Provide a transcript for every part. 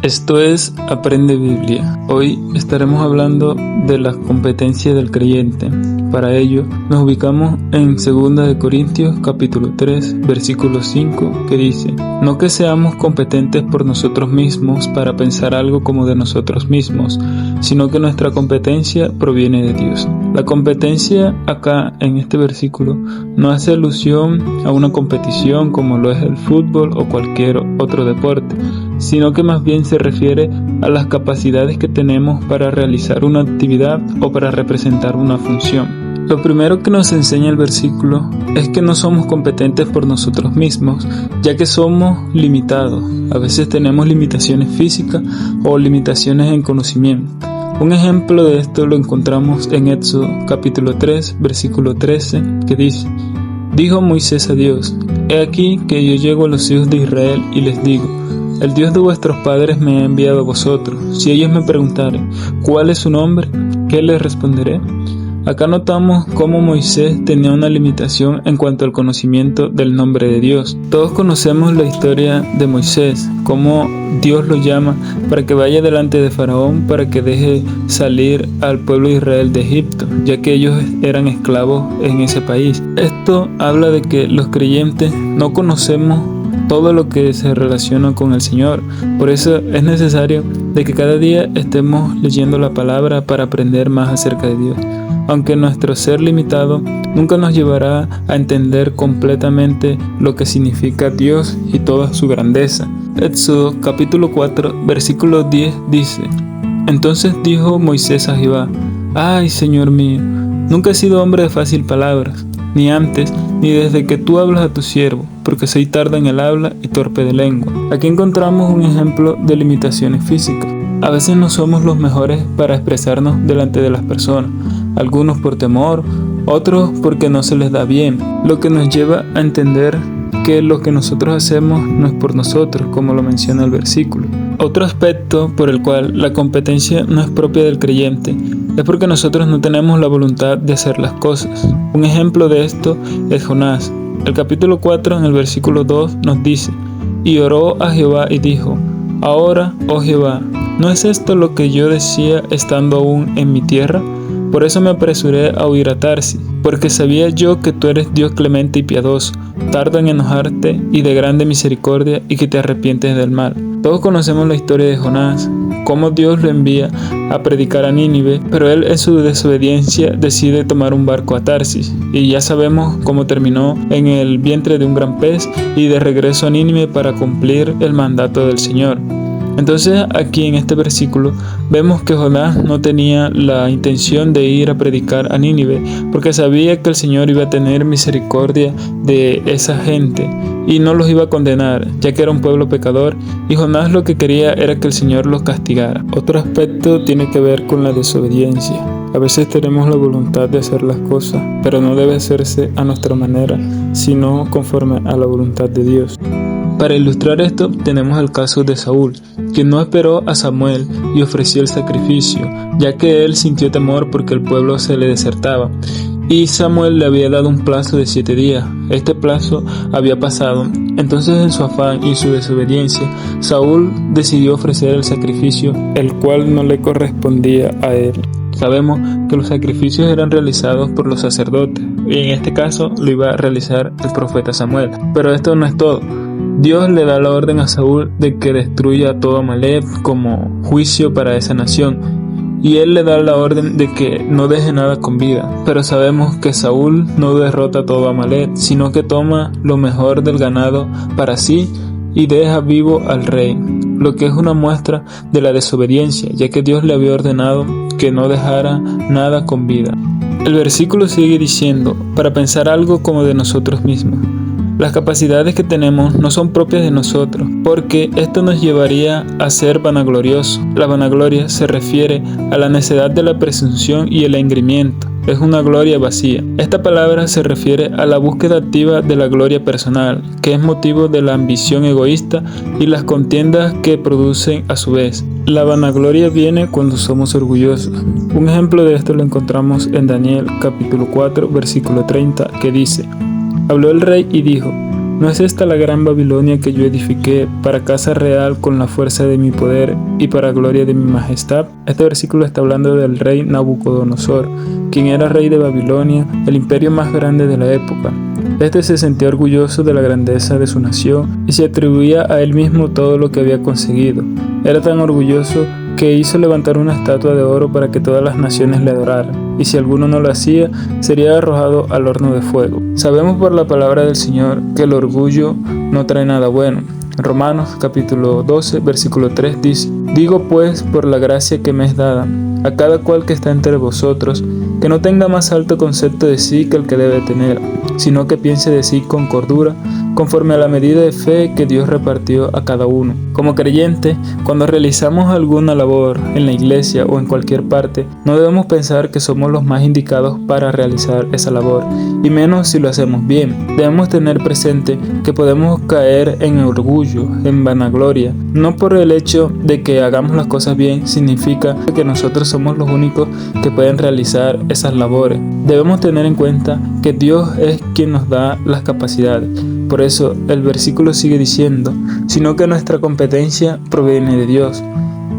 Esto es Aprende Biblia. Hoy estaremos hablando de las competencias del creyente. Para ello nos ubicamos en 2 Corintios capítulo 3 versículo 5, que dice: no que seamos competentes por nosotros mismos para pensar algo como de nosotros mismos, sino que nuestra competencia proviene de Dios. La competencia acá en este versículo no hace alusión a una competición como lo es el fútbol o cualquier otro deporte, sino que más bien se refiere a las capacidades que tenemos para realizar una actividad o para representar una función. Lo primero que nos enseña el versículo es que no somos competentes por nosotros mismos, ya que somos limitados. A veces tenemos limitaciones físicas o limitaciones en conocimiento. Un ejemplo de esto lo encontramos en Éxodo capítulo 3 versículo 13, que dice: dijo Moisés a Dios: he aquí que yo llego a los hijos de Israel y les digo: el Dios de vuestros padres me ha enviado a vosotros. Si ellos me preguntaren ¿cuál es su nombre?, ¿qué les responderé? Acá notamos cómo Moisés tenía una limitación en cuanto al conocimiento del nombre de Dios. Todos conocemos la historia de Moisés, cómo Dios lo llama para que vaya delante de Faraón para que deje salir al pueblo de Israel de Egipto, ya que ellos eran esclavos en ese país. Esto habla de que los creyentes no conocemos todo lo que se relaciona con el Señor. Por eso es necesario de que cada día estemos leyendo la palabra para aprender más acerca de Dios. Aunque nuestro ser limitado nunca nos llevará a entender completamente lo que significa Dios y toda su grandeza. Éxodo capítulo 4 versículo 10 dice: entonces dijo Moisés a Jehová: ay, Señor mío, nunca he sido hombre de fácil palabras, ni antes ni desde que tú hablas a tu siervo, porque soy tardo en el habla y torpe de lengua. Aquí encontramos un ejemplo de limitaciones físicas. A veces no somos los mejores para expresarnos delante de las personas, algunos por temor, otros porque no se les da bien, lo que nos lleva a entender que lo que nosotros hacemos no es por nosotros, como lo menciona el versículo. Otro aspecto por el cual la competencia no es propia del creyente es porque nosotros no tenemos la voluntad de hacer las cosas. Un ejemplo de esto es Jonás. El capítulo 4 en el versículo 2 nos dice: y oró a Jehová y dijo: ahora, oh Jehová, ¿no es esto lo que yo decía estando aún en mi tierra? Por eso me apresuré a huir a Tarsis, porque sabía yo que tú eres Dios clemente y piadoso, tardo en enojarte y de grande misericordia, y que te arrepientes del mal. Todos conocemos la historia de Jonás, cómo Dios lo envía a predicar a Nínive, pero él en su desobediencia decide tomar un barco a Tarsis, y ya sabemos cómo terminó en el vientre de un gran pez y de regreso a Nínive para cumplir el mandato del Señor. Entonces aquí en este versículo vemos que Jonás no tenía la intención de ir a predicar a Nínive, porque sabía que el Señor iba a tener misericordia de esa gente y no los iba a condenar, ya que era un pueblo pecador, y Jonás lo que quería era que el Señor los castigara. Otro aspecto tiene que ver con la desobediencia. A veces tenemos la voluntad de hacer las cosas, pero no debe hacerse a nuestra manera, sino conforme a la voluntad de Dios. Para ilustrar esto tenemos el caso de Saúl, quien no esperó a Samuel y ofreció el sacrificio, ya que él sintió temor porque el pueblo se le desertaba, y Samuel le había dado un plazo de 7 días. Este plazo había pasado, entonces en su afán y su desobediencia, Saúl decidió ofrecer el sacrificio, el cual no le correspondía a él. Sabemos que los sacrificios eran realizados por los sacerdotes, y en este caso lo iba a realizar el profeta Samuel. Pero esto no es todo. Dios le da la orden a Saúl de que destruya a todo Amalek como juicio para esa nación, y él le da la orden de que no deje nada con vida. Pero sabemos que Saúl no derrota a todo Amalek, sino que toma lo mejor del ganado para sí y deja vivo al rey, lo que es una muestra de la desobediencia, ya que Dios le había ordenado que no dejara nada con vida. El versículo sigue diciendo: para pensar algo como de nosotros mismos. Las capacidades que tenemos no son propias de nosotros, porque esto nos llevaría a ser vanagloriosos. La vanagloria se refiere a la necedad de la presunción y el engreimiento. Es una gloria vacía. Esta palabra se refiere a la búsqueda activa de la gloria personal, que es motivo de la ambición egoísta y las contiendas que producen a su vez. La vanagloria viene cuando somos orgullosos. Un ejemplo de esto lo encontramos en Daniel capítulo 4 versículo 30, que dice: habló el rey y dijo: ¿No es esta la gran Babilonia que yo edifiqué para casa real con la fuerza de mi poder y para gloria de mi majestad? Este versículo está hablando del rey Nabucodonosor, quien era rey de Babilonia, el imperio más grande de la época. Este se sentía orgulloso de la grandeza de su nación y se atribuía a él mismo todo lo que había conseguido. Era tan orgulloso que hizo levantar una estatua de oro para que todas las naciones le adoraran, y si alguno no lo hacía, sería arrojado al horno de fuego. Sabemos por la palabra del Señor que el orgullo no trae nada bueno. Romanos capítulo 12, versículo 3 dice: Digo pues, por la gracia que me es dada, a cada cual que está entre vosotros, que no tenga más alto concepto de sí que el que debe tener, sino que piense de sí con cordura, conforme a la medida de fe que Dios repartió a cada uno. Como creyente, cuando realizamos alguna labor en la iglesia o en cualquier parte, no debemos pensar que somos los más indicados para realizar esa labor, y menos si lo hacemos bien. Debemos tener presente que podemos caer en orgullo, en vanagloria. No por el hecho de que hagamos las cosas bien significa que nosotros somos los únicos que pueden realizar esas labores. Debemos tener en cuenta que Dios es quien nos da las capacidades. Por eso el versículo sigue diciendo, sino que nuestra competencia proviene de Dios.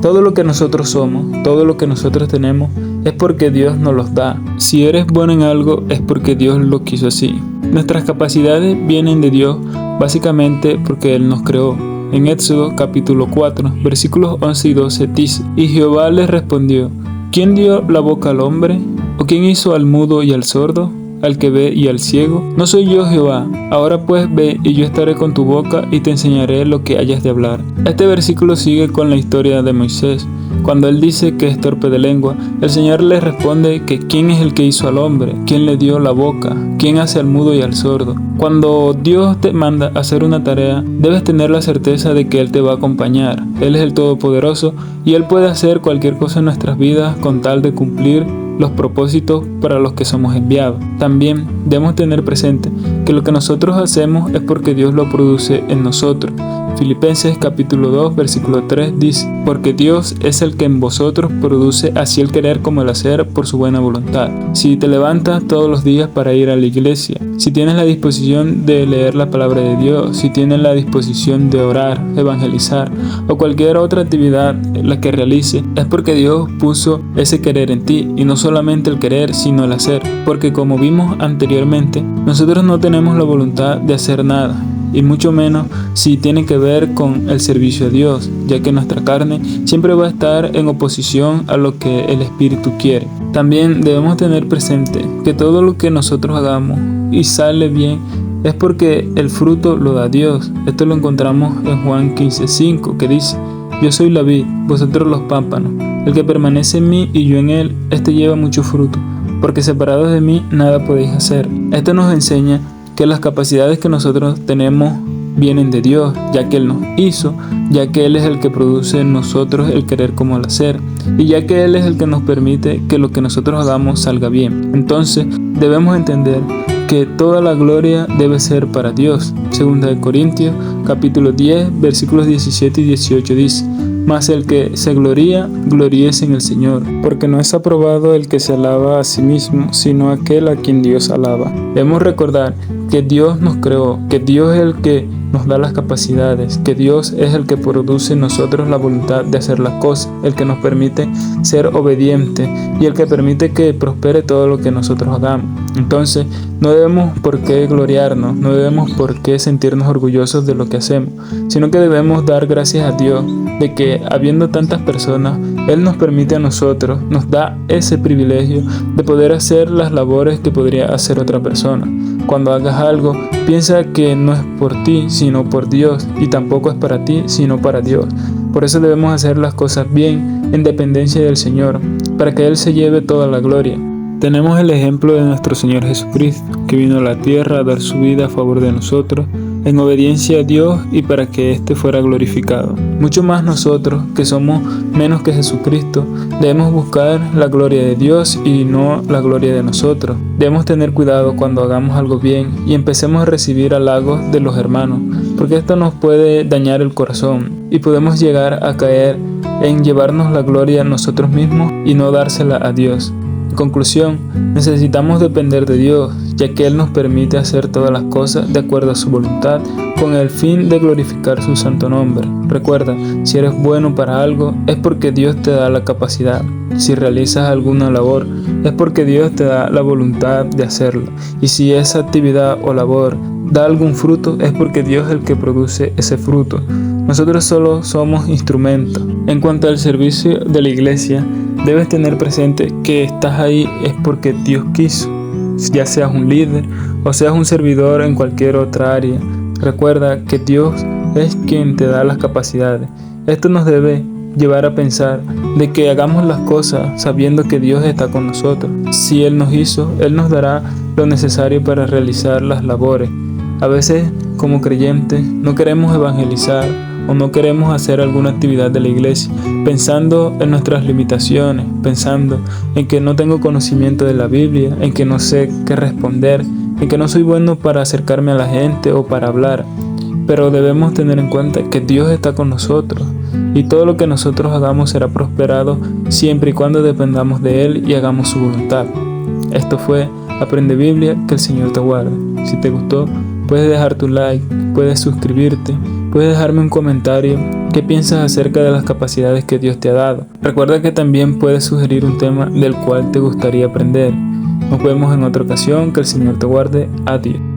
Todo lo que nosotros somos, todo lo que nosotros tenemos, es porque Dios nos los da. Si eres bueno en algo, es porque Dios lo quiso así. Nuestras capacidades vienen de Dios, básicamente porque Él nos creó. En Éxodo capítulo 4, versículos 11 y 12 dice: Y Jehová les respondió: ¿Quién dio la boca al hombre? ¿O quién hizo al mudo y al sordo? ¿Al que ve y al ciego? ¿No soy yo Jehová? Ahora pues ve, y yo estaré con tu boca y te enseñaré lo que hayas de hablar. Este versículo sigue con la historia de Moisés. Cuando él dice que es torpe de lengua, el Señor le responde que quién es el que hizo al hombre, quién le dio la boca, quién hace al mudo y al sordo. Cuando Dios te manda a hacer una tarea, debes tener la certeza de que Él te va a acompañar. Él es el Todopoderoso y Él puede hacer cualquier cosa en nuestras vidas con tal de cumplir los propósitos para los que somos enviados. También debemos tener presente que lo que nosotros hacemos es porque Dios lo produce en nosotros. Filipenses capítulo 2 versículo 3 dice: Porque Dios es el que en vosotros produce así el querer como el hacer por su buena voluntad. Si te levantas todos los días para ir a la iglesia, si tienes la disposición de leer la palabra de Dios, si tienes la disposición de orar, evangelizar o cualquier otra actividad la que realice, es porque Dios puso ese querer en ti, y no solamente el querer sino el hacer, porque como vimos anteriormente, nosotros no tenemos la voluntad de hacer nada, y mucho menos si tiene que ver con el servicio a Dios, ya que nuestra carne siempre va a estar en oposición a lo que el Espíritu quiere. También debemos tener presente que todo lo que nosotros hagamos y sale bien es porque el fruto lo da Dios. Esto lo encontramos en Juan 15:5, que dice: Yo soy la vid, vosotros los pámpanos. El que permanece en mí y yo en él, este lleva mucho fruto, porque separados de mí nada podéis hacer. Esto nos enseña que las capacidades que nosotros tenemos vienen de Dios, ya que Él nos hizo, ya que Él es el que produce en nosotros el querer como el hacer, y ya que Él es el que nos permite que lo que nosotros hagamos salga bien. Entonces debemos entender que toda la gloria debe ser para Dios. Segunda de Corintios capítulo 10 versículos 17 y 18 dice: Mas el que se gloría, gloríese en el Señor, porque no es aprobado el que se alaba a sí mismo, sino aquel a quien Dios alaba. Debemos recordar que Dios nos creó, que Dios es el que nos da las capacidades, que Dios es el que produce en nosotros la voluntad de hacer las cosas, el que nos permite ser obedientes y el que permite que prospere todo lo que nosotros hagamos. Entonces, no debemos por qué gloriarnos, no debemos por qué sentirnos orgullosos de lo que hacemos, sino que debemos dar gracias a Dios de que, habiendo tantas personas, Él nos permite a nosotros, nos da ese privilegio de poder hacer las labores que podría hacer otra persona. Cuando hagas algo, piensa que no es por ti, sino por Dios, y tampoco es para ti, sino para Dios. Por eso debemos hacer las cosas bien, en dependencia del Señor, para que Él se lleve toda la gloria. Tenemos el ejemplo de nuestro Señor Jesucristo, que vino a la tierra a dar su vida a favor de nosotros, en obediencia a Dios y para que éste fuera glorificado. Mucho más nosotros, que somos menos que Jesucristo, debemos buscar la gloria de Dios y no la gloria de nosotros. Debemos tener cuidado cuando hagamos algo bien y empecemos a recibir halagos de los hermanos, porque esto nos puede dañar el corazón y podemos llegar a caer en llevarnos la gloria a nosotros mismos y no dársela a Dios. En conclusión, necesitamos depender de Dios, ya que Él nos permite hacer todas las cosas de acuerdo a su voluntad, con el fin de glorificar su santo nombre. Recuerda, si eres bueno para algo, es porque Dios te da la capacidad. Si realizas alguna labor, es porque Dios te da la voluntad de hacerla. Y si esa actividad o labor da algún fruto, es porque Dios es el que produce ese fruto. Nosotros solo somos instrumentos. En cuanto al servicio de la iglesia, debes tener presente que estás ahí es porque Dios quiso. Ya seas un líder o seas un servidor en cualquier otra área, recuerda que Dios es quien te da las capacidades. Esto nos debe llevar a pensar de que hagamos las cosas sabiendo que Dios está con nosotros. Si Él nos hizo, Él nos dará lo necesario para realizar las labores. A veces, como creyentes, no queremos evangelizar o no queremos hacer alguna actividad de la iglesia, pensando en nuestras limitaciones, pensando en que no tengo conocimiento de la Biblia, en que no sé qué responder, en que no soy bueno para acercarme a la gente o para hablar. Pero debemos tener en cuenta que Dios está con nosotros y todo lo que nosotros hagamos será prosperado siempre y cuando dependamos de Él y hagamos su voluntad. Esto fue Aprende Biblia, que el Señor te guarde. Si te gustó, puedes dejar tu like, puedes suscribirte, puedes dejarme un comentario qué piensas acerca de las capacidades que Dios te ha dado. Recuerda que también puedes sugerir un tema del cual te gustaría aprender. Nos vemos en otra ocasión, que el Señor te guarde. Adiós.